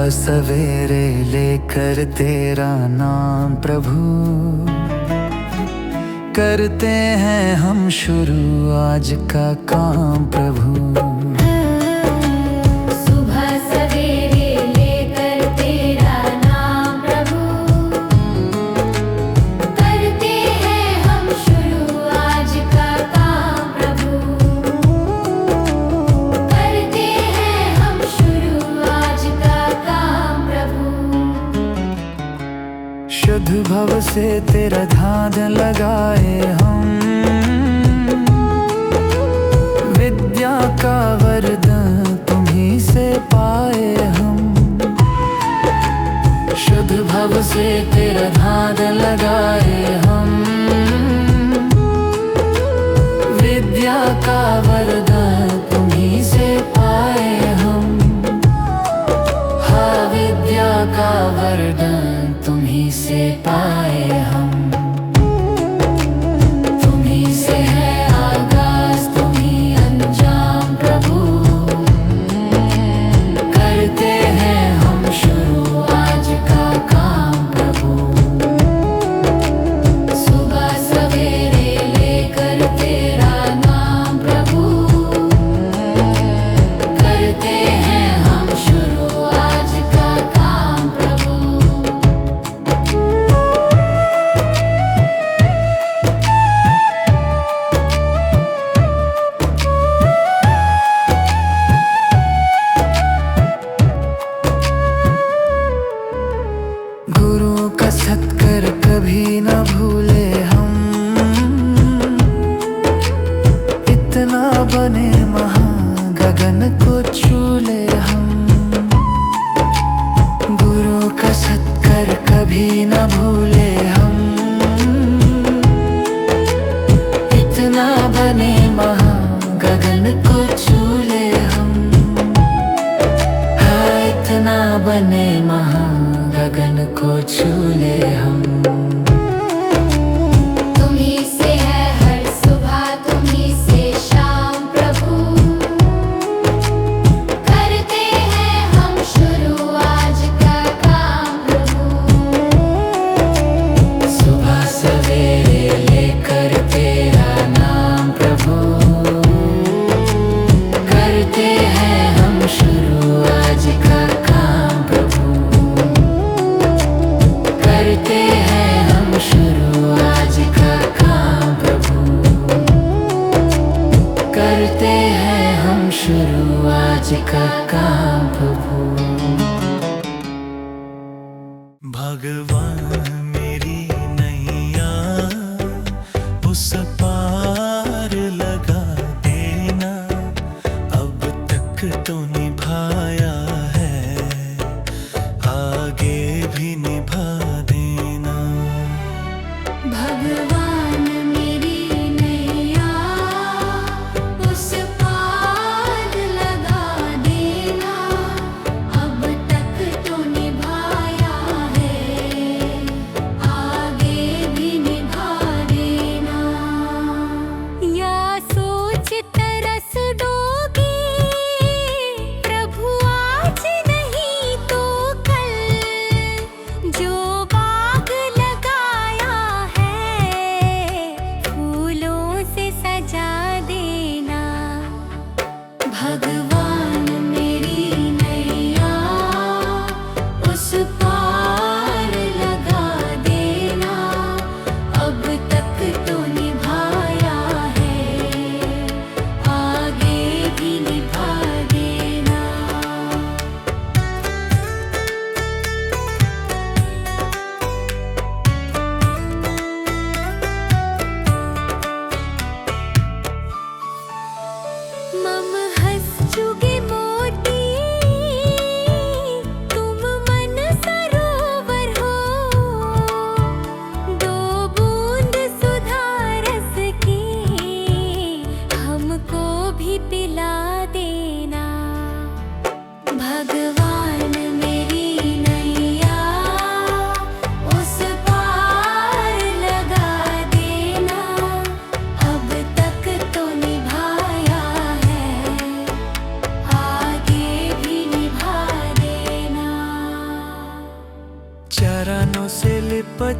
सवेरे लेकर तेरा नाम प्रभु, करते हैं हम शुरू आज का काम प्रभु। सुबह सवेरे लेकर तेरा नाम प्रभु, करते हैं हम शुरू आज का काम प्रभु, करते हैं हम शुरू आज का काम प्रभु। शुद्ध भव से तेरा ध्यान लगाए हम, विद्या का वरदान तुम्हीं से पाए हम। शुद्ध भव से तेरा ध्यान लगाए हम, विद्या का वरदान तुम्हीं से पाए हम। हाँ, विद्या का वरदान तुम्हीं से पाए हम। तुम्हीं से है आगाज, तुम्हीं अंजाम प्रभु, करते हैं हम शुरू आज का काम प्रभु। सुबह सवेरे लेकर तेरा नाम प्रभु, करते हैं हम शुरू आज का काम प्रभु। गुरु का सत्कर कभी न भूले हम, इतना बने महान गगन को छू ले हम। गुरु का सत्कर कभी न भूले हम, इतना बने महान गगन को छू ले हम। हाँ, इतना बने महान गगन को छू ले हम। तुम्हीं से है हर सुबह, तुम्हीं से शाम प्रभु, करते हैं हम शुरू आज का काम प्रभु। सुबह सवेरे लेकर तेरा नाम प्रभु, करते हैं हम शुरू आज का काम प्रभु, करते हैं हम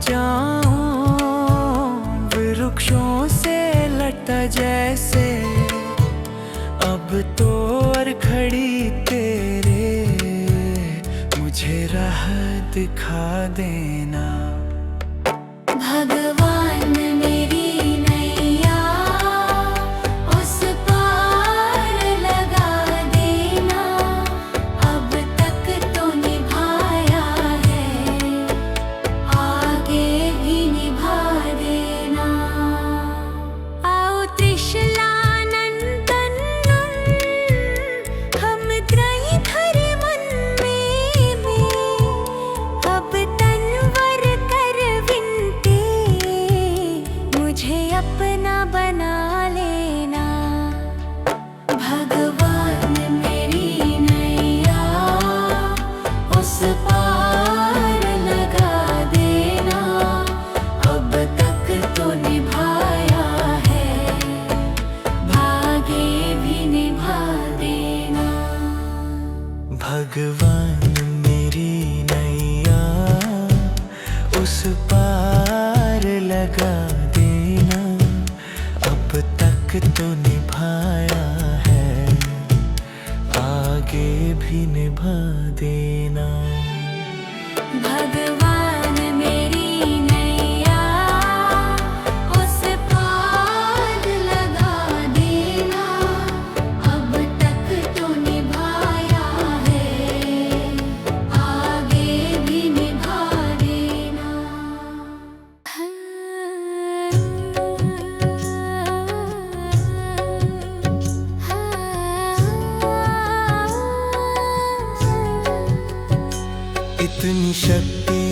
जाऊं वृक्षों से लटा जैसे। अब तो और खड़ी तेरे मुझे राह दिखा देना। भगवान मेरी नैया उस पार लगा देना। अब तक तो निभाया है, आगे भी निभा देना। आओ त्रिशूलानंदन हम त्रयी धर मन में अब तनवर कर विनते मुझे अपना बना लेना। भगवान मेरी नैया उस पार लगा देना। अब तक तो निभाया है, भागे भी निभा देना। भगवान मेरी नैया उस पार लगा देना। अब तक तो निभाया है, आगे भी निभा देना। भगवान मेरी नैया उस पार लगा देना। अब तक तो निभाया है, आगे भी निभा देना। इतनी शक्ति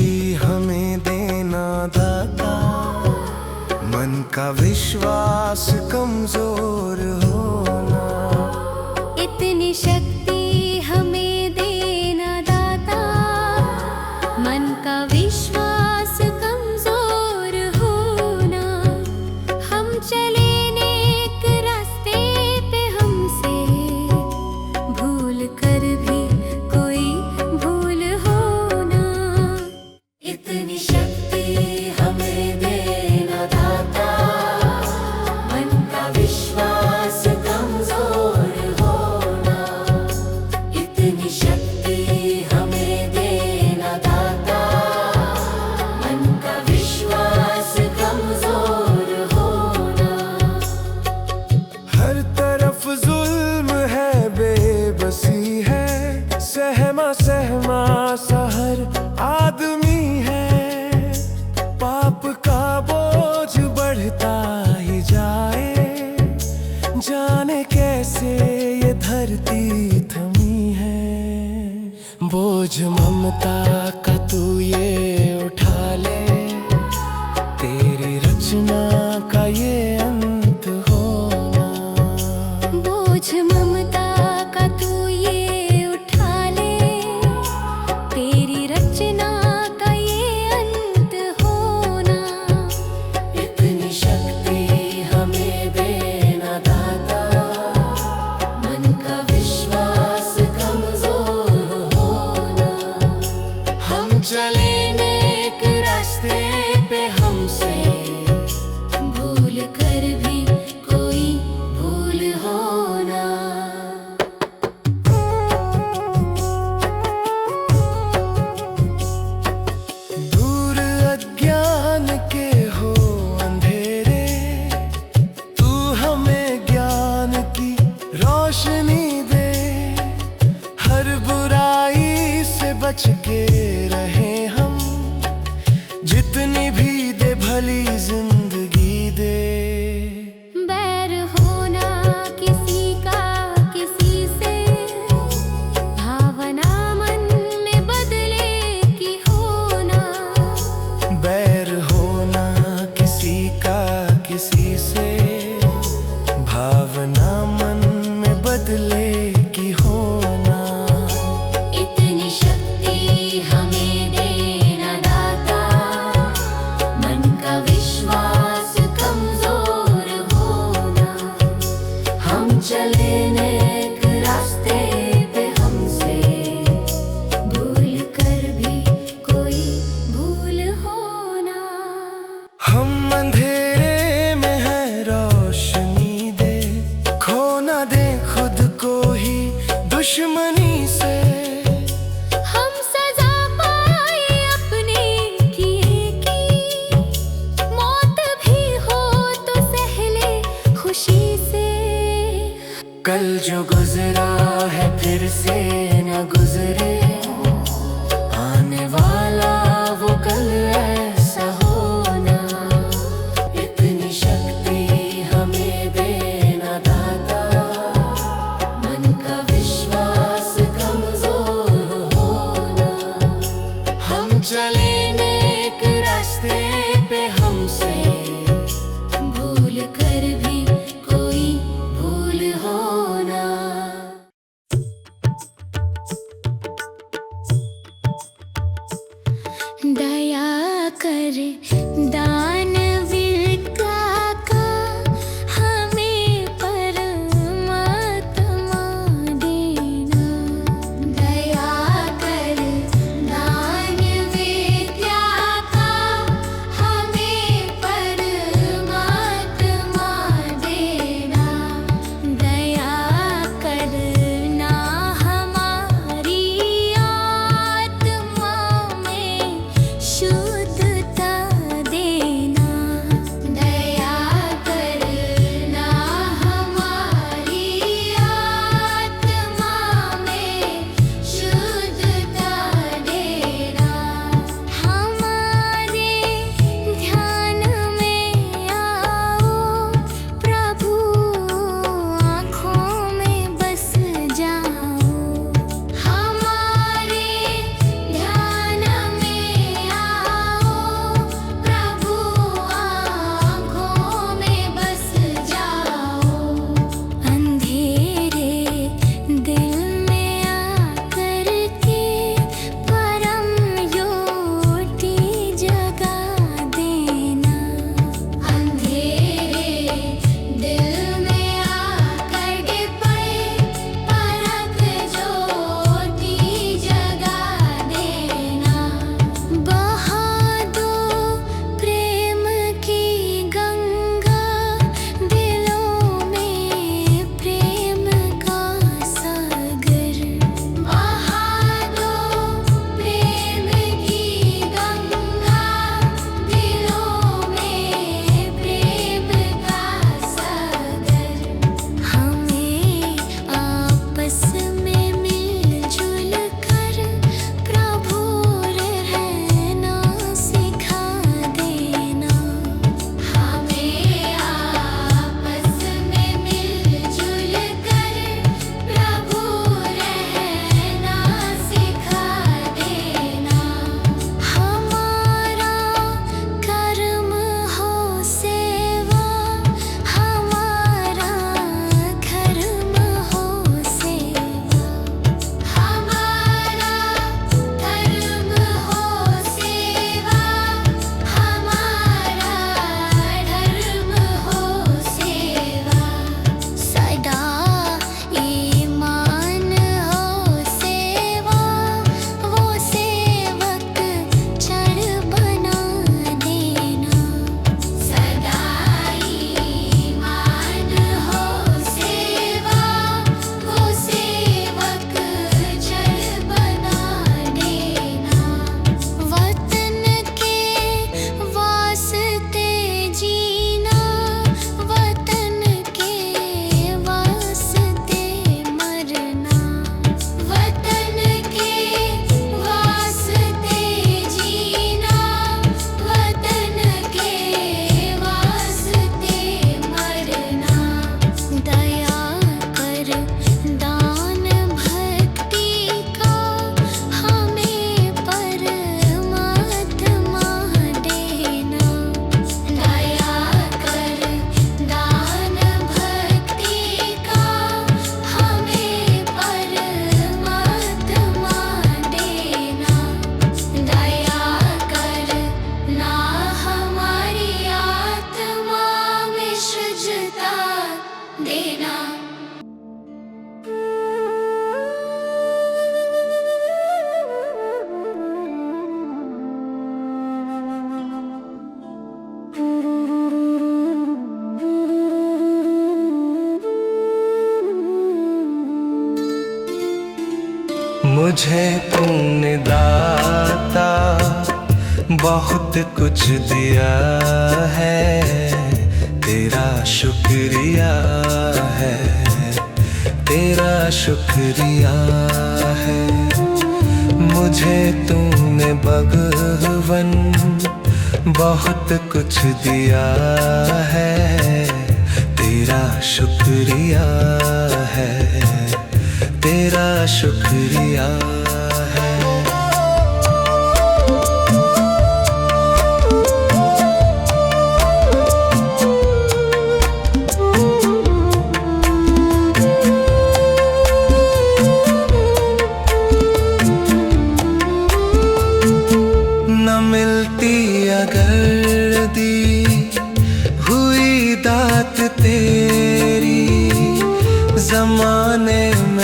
हमें देना दाता, मन का विश्वास कमजोर होना। इतनी शक्ति हमें देना दाता, मन का विश्वास कमजोर होना। हम चले नेक रास्ते पे, हमसे भूल कर भी कोई भूल होना। इतनी शक्ति हमें देना दाता, मन का विश्वास कमजोर होना। इतनी शक्ति हमें देना दाता, मन का विश्वास कमजोर होना। हर तरफ जुल्म है, बेबसी है, सहमा सहमा सा हर आदमी है। पाप का बोझ बढ़ता ही जाए, जाने कैसे ये धरती थमी है। बोझ ममता का तू ये उठा ले, तेरी रचना का ये अंत होना। बोझ ममता का तू ये उठा ले, तेरी रचना का ये अंत होना। इतनी शक्ति हमें देना दाता, मन का विश्वास कमजोर होना। हम चले नेक रास्ते पे, हमसे भूल कर भी कोई भूल होना। दूर अज्ञान के हो अंधेरे, तू हमें ज्ञान की रोशनी दे। हर बुराई से बच के रहे हम, जितनी भी दे भली जिंदगी दे। बैर होना किसी का किसी से, भावना मन में बदले की होना। बैर होना किसी का किसी से, भावना मन में बदले की होना। इतनी शक्ति हमें दे चले नेक रास्ते पे हमसे, भूल कर भी कोई भूल हो ना। दया कर दानवीर काका, हमें परमात्मा देना। दया कर दानवीर काका, हमें परमात्मा देना। दया करना हमारी आत्मा में शुद्धता देना। दया करना हमारी आत्मा में शुद्धता देना। हमारे ध्यान में आओ प्रभु, आँखों में बस जाओ। हमारे ध्यान में आओ प्रभु, आँखों में बस जाओ। अंधेरे दिल में आकर के परम ज्योति जगा देना। अंधेरे दिल में आकर के परम ज्योति जगा देना। बहा दो प्रेम की गंगा, दिलों में प्रेम का सागर। बहा दो प्रेम की गंगा, दिलों में प्रेम का सागर। हमें आपस में मिलजुल कर प्रभु रहना सिखा देना। हमें आपस में मिलजुल कर प्रभु रहना सिखा देना। हमारा कर्म हो सेवा, हमारा धर्म हो सेवा। हमारा धर्म हो सेवा, हमारा धर्म हो सेवा। सदा ईमान हो सेवा, वो सेवक चढ़ बना देना। सदा ईमान हो सेवा, वो सेवक जड़ बना देना। वतन के वास्ते जीना, वतन के वास्ते मरना। वतन के वास्ते जीना, वतन के वास्ते मरना। दया कर दान भक्ति का, हमें परमात्मा देना। दया कर दान भक्ति का, हमें परमात्मा देना। दया कर ना हमारी आत्मा में शुद्धता देना। मुझे तुमने दाता बहुत कुछ दिया है, तेरा शुक्रिया है, तेरा शुक्रिया है। मुझे तुमने भगवन बहुत कुछ दिया है, तेरा शुक्रिया है, तेरा शुक्रिया है।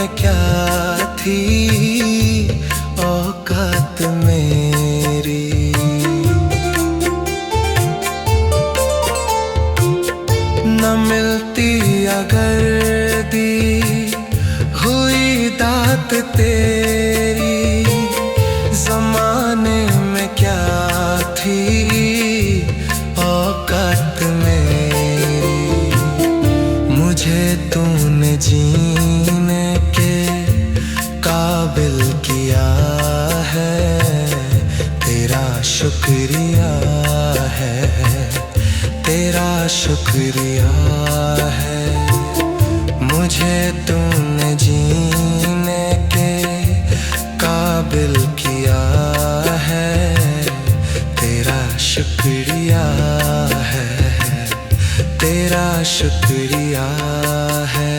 में क्या थी औकात मेरी। न मिलती अगर दी हुई दात तेरी, जमाने में क्या थी औकात मेरी। मुझे तूने जीने के काबिल किया है, तेरा शुक्रिया है, तेरा शुक्रिया है। मुझे तूने जीने के काबिल किया है, तेरा शुक्रिया है, तेरा शुक्रिया है।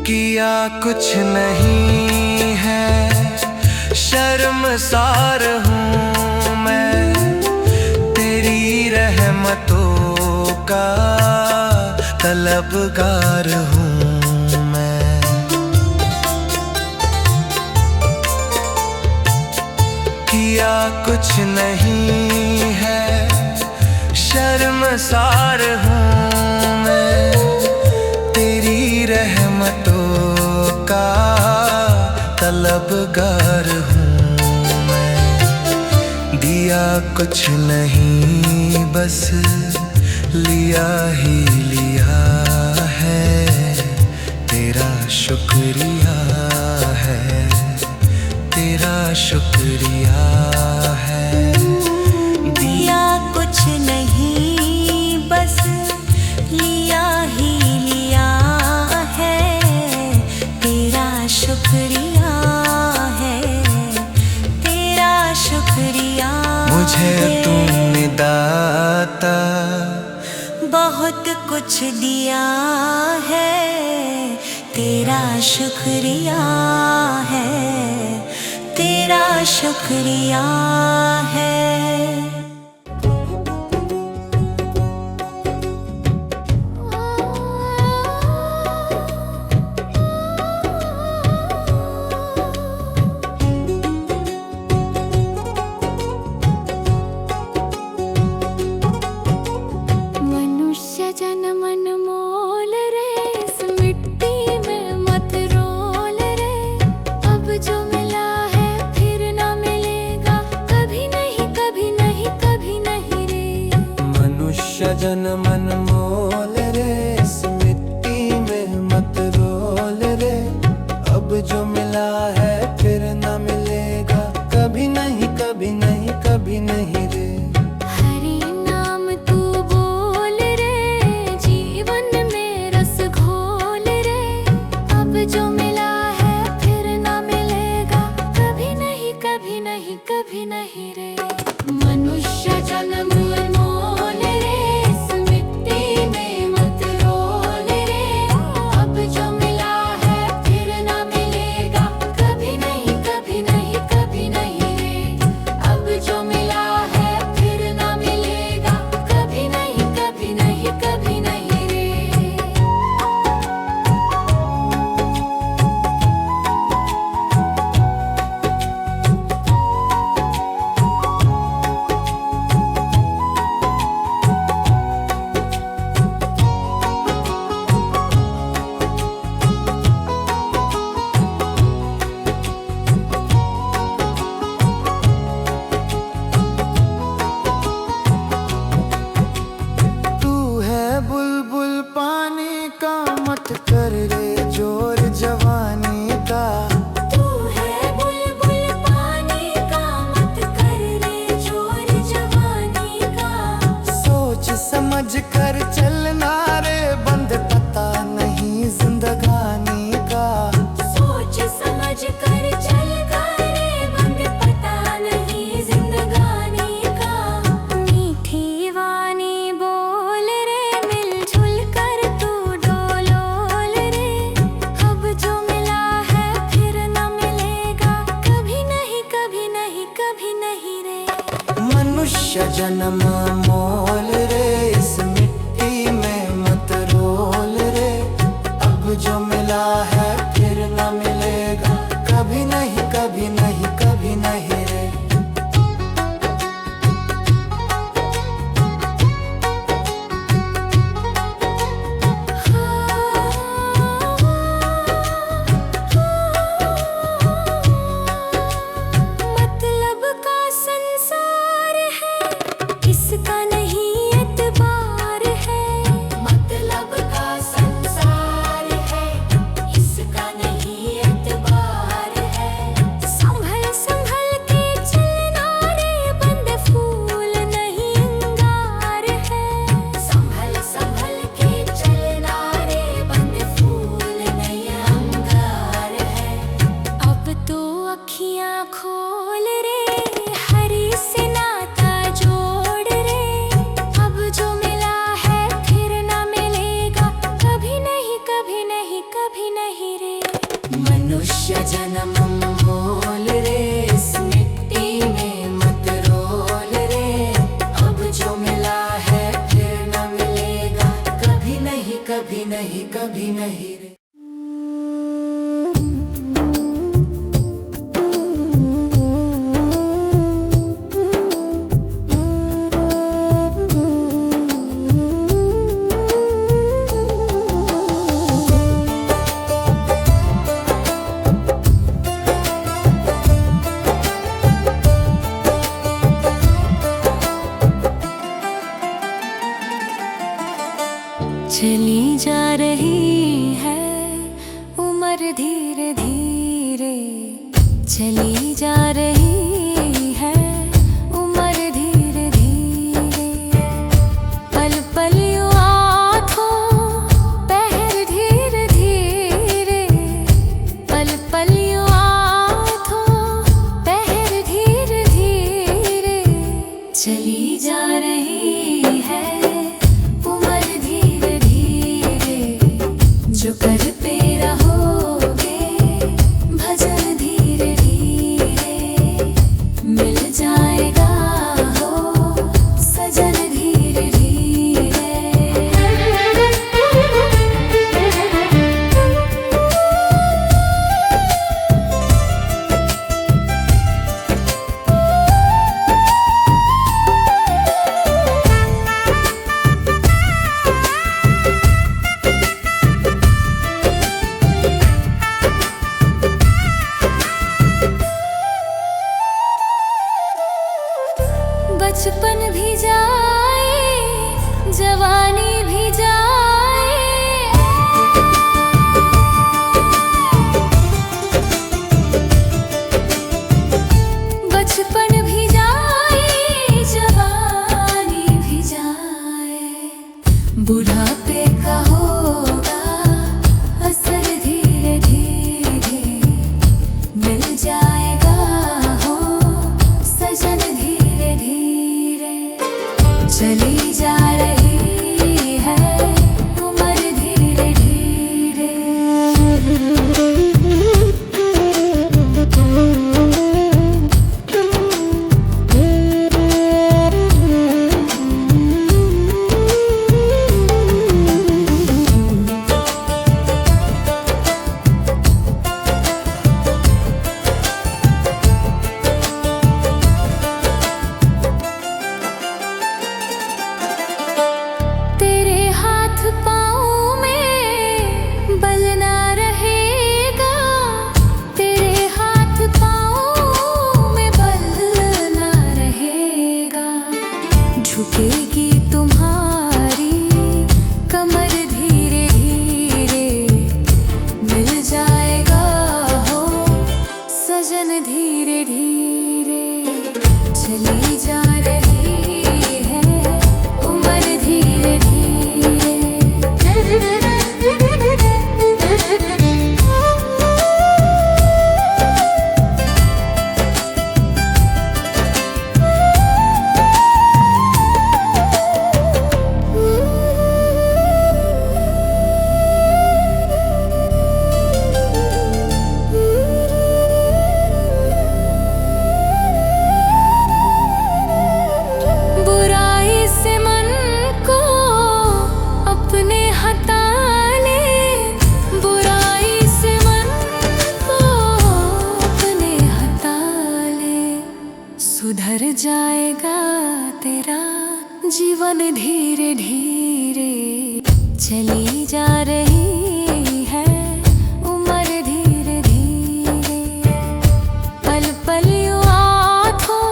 किया कुछ नहीं है, शर्मसार हूँ मैं, तेरी रहमतों का तलबगार हूँ मैं। किया कुछ नहीं है, शर्मसार हूँ मैं, तेरी रहमतों का तलबगार हूँ मैं। दिया कुछ नहीं बस लिया ही लिया है, तेरा शुक्रिया है, तेरा शुक्रिया है। दिया कुछ नहीं बस लिया ही लिया है, तेरा शुक्रिया है, तेरा शुक्रिया। मुझे तूने दाता बहुत कुछ दिया है, तेरा शुक्रिया है, तेरा शुक्रिया है। मनुष्य जन्म अनमोल रे, इस मिट्टी में मत रोल रे। अब जो मिला है फिर ना मिलेगा, कभी नहीं कभी नहीं कभी नहीं रे। मनुष्य जन्म अनमोल रे, इस मिट्टी में मत रोल रे। अब जो मिला है फिर ना मिलेगा, कभी नहीं कभी नहीं कभी नहीं रे। हरि नाम तू बोल रे, जीवन में रस घोल रे। अब जो मिला है फिर ना मिलेगा, कभी नहीं कभी नहीं कभी नहीं रे। मनुष्य जन्म अनमोल रे, इस मिट्टी में मत रोल रे। अब जो मिला है फिर ना मिलेगा, कभी नहीं कभी नहीं कभी नहीं रे। अब जो मिला है जन्म मोल रे, इस मिट्टी में मत रोल रे। अब जो मिला है फिर न मिलेगा, कभी नहीं कभी नहीं कभी नहीं रे। मतलब का संसार है, इसका नहीं एतबार है। मतलब का संसार है, इसका नहीं एतबार है। संभल संभल के चलना रे, बंद फूल नहीं अंगार है। संभल संभल के चलना रे, बंद फूल नहीं अंगार है। अब तो अखियां खोल रे, हरी से नाता जोड़ रे। अब जो मिला है फिर ना मिलेगा, कभी नहीं कभी नहीं कभी नहीं रे। मनुष्य जन्म मोल रे, इस मिट्टी में मत रोल रे। अब जो मिला है फिर न मिलेगा, कभी नहीं कभी नहीं कभी नहीं रे। चली जा रही है उम्र धीरे धीरे, चली जा रही है उम्र धीरे धीरे। पल पल यूं आँखों पहर धीरे धीरे, पल पल यूं आँखों पहर धीरे धीरे। चली जा रही है उम्र धीरे धीरे, जो करते रहोगे भजन धीरे धीरे। सुधर जाएगा तेरा जीवन धीरे धीरे। चली जा रही है उम्र धीरे धीरे, पल पल यूं आँखों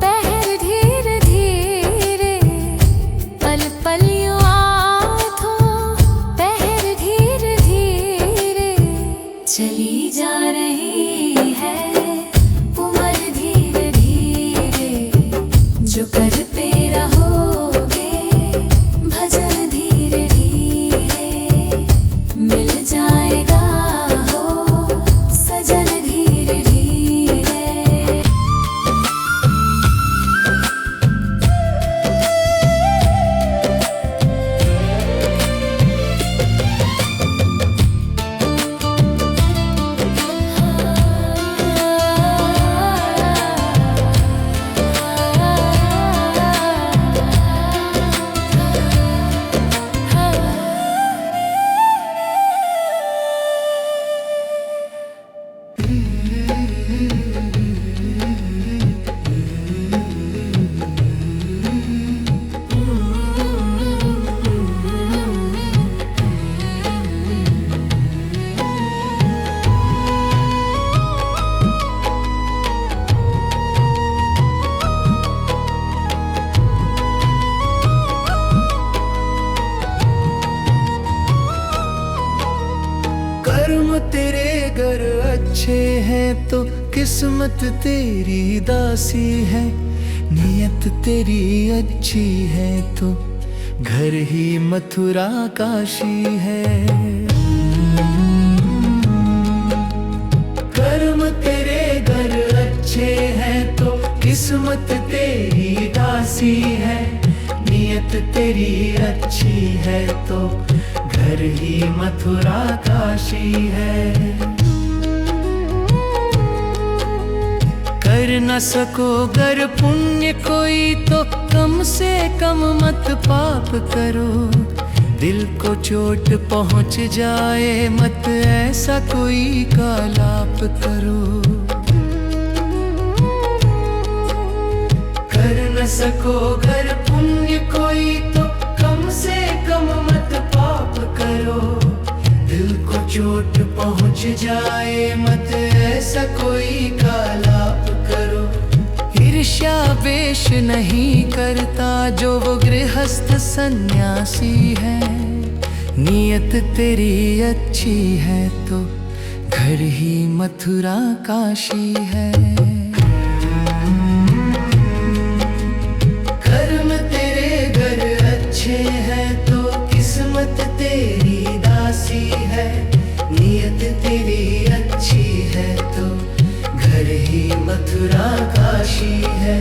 पहर धीरे धीरे, पल पल यूं आँखों पहर धीरे धीरे। चली जा रही है उम्र धीरे धीरे, जो करते रहोगे भजन धीरे धीरे, मिल जाएगा हो सजन धीरे धीरे। कर्म तेरे घर अच्छे हैं तो किस्मत तेरी दासी है, नियत तेरी अच्छी है तो घर ही मथुरा काशी है। कर्म तेरे घर अच्छे हैं तो किस्मत तेरी दासी है, नियत तेरी अच्छी है तो घर ही मथुरा काशी है। कर न सको गर पुण्य कोई तो कम से कम मत पाप करो, दिल को चोट पहुंच जाए मत ऐसा कोई कालाप करो। कर न सको गर पुण्य कोई तो कम से कम मत पाप करो, दिल को चोट पहुंच जाए मत ऐसा कोई कालाप करो। ईर्ष्या वेश नहीं करता जो वो गृहस्थ सन्यासी है, नियत तेरी अच्छी है तो घर ही मथुरा काशी है। कर्म तेरे घर अच्छे हैं तो किस्मत तेरी दासी है, नियत तेरी अच्छी है तो घर ही मथुरा काशी है।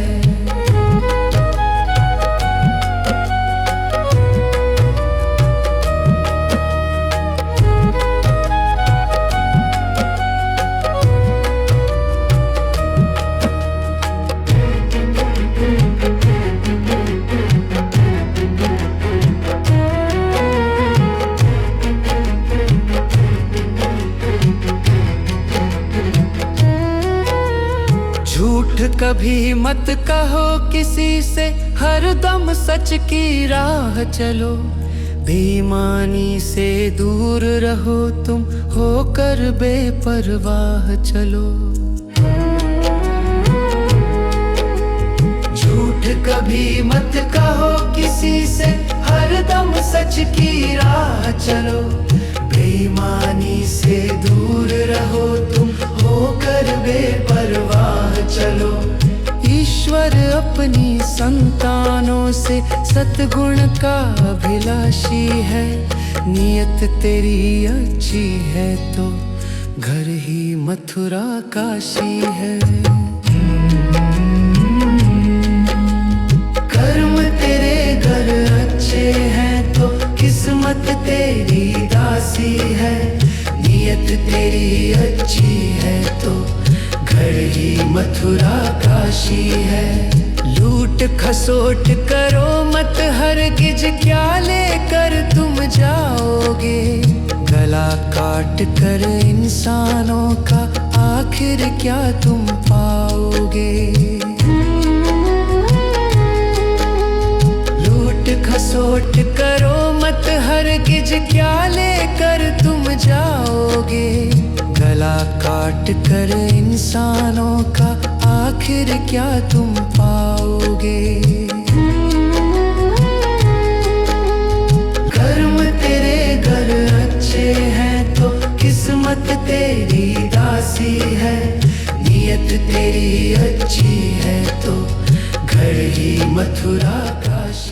झूठ कभी मत कहो किसी से, हरदम सच की राह चलो, बेईमानी से दूर रहो तुम होकर बेपरवाह चलो। झूठ कभी मत कहो किसी से, हरदम सच की राह चलो, बेईमानी से दूर रहो तुम होकर बेपरवाह चलो। ईश्वर अपनी संतानों से सतगुण का अभिलाषी है, नियत तेरी अच्छी है तो घर ही मथुरा काशी है। कर्म तेरे घर अच्छे हैं तो किस्मत तेरी दासी है, नियत तेरी अच्छी है तो घर ही मथुरा काशी है। लूट खसोट करो मत हरगिज, क्या लेकर तुम जाओगे, गला काट कर इंसानों का आखिर क्या तुम पाओगे। लोट करो मत हरगिज, क्या लेकर तुम जाओगे। गला काट कर इंसानों का आखिर क्या तुम पाओगे। कर्म तेरे घर अच्छे हैं तो किस्मत तेरी दासी है। नियत तेरी अच्छी है तो घर ही मथुरा काशी।